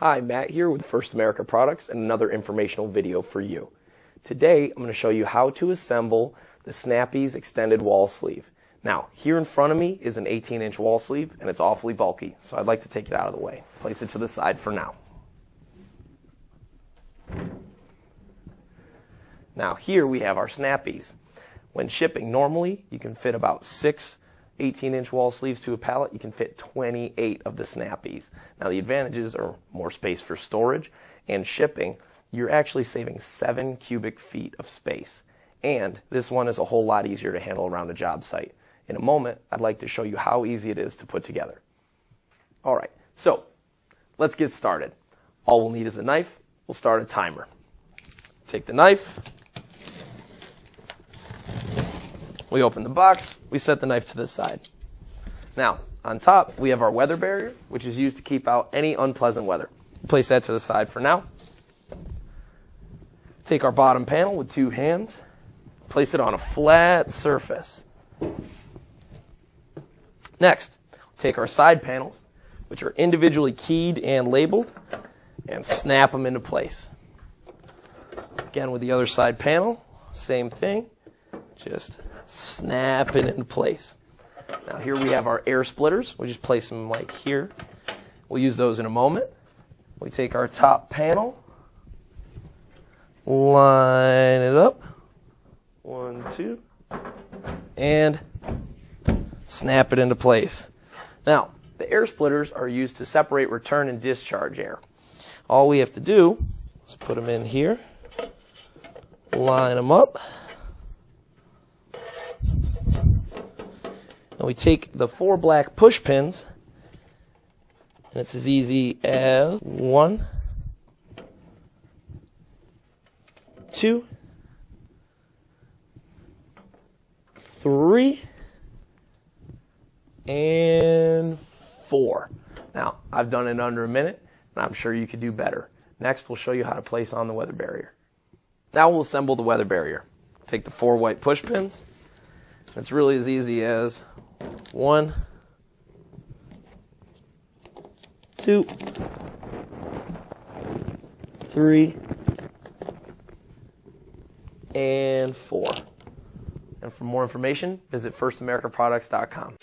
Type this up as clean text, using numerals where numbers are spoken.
Hi, Matt here with First America Products and another informational video for you. Today I'm going to show you how to assemble the SnapEase Extended Wall Sleeve. Now, here in front of me is an 18-inch wall sleeve and it's awfully bulky, so I'd like to take it out of the way. Place it to the side for now. Now here we have our SnapEase. When shipping, normally you can fit about 6 18-inch wall sleeves to a pallet. You can fit 28 of the SnapEase. Now the advantages are more space for storage and shipping. You're actually saving 7 cubic feet of space. And this one is a whole lot easier to handle around a job site. In a moment, I'd like to show you how easy it is to put together. Alright, so let's get started. All we'll need is a knife. We'll start a timer. Take the knife. We open the box, we set the knife to the side. Now, on top, we have our weather barrier, which is used to keep out any unpleasant weather. Place that to the side for now. Take our bottom panel with 2 hands, place it on a flat surface. Next, take our side panels, which are individually keyed and labeled, and snap them into place. Again, with the other side panel, same thing, just snap it into place. Now here we have our air splitters. We just place them like here. We'll use those in a moment. We take our top panel, line it up, 1, 2, and snap it into place. Now, the air splitters are used to separate return and discharge air. All we have to do is put them in here, line them up, and we take the 4 black push pins, and it's as easy as 1, 2, 3, and 4. Now, I've done it in under a minute, and I'm sure you could do better. Next, we'll show you how to place on the weather barrier. Now we'll assemble the weather barrier. Take the 4 white push pins. It's really as easy as 1, 2, 3, and 4. And for more information, visit firstamericaproducts.com.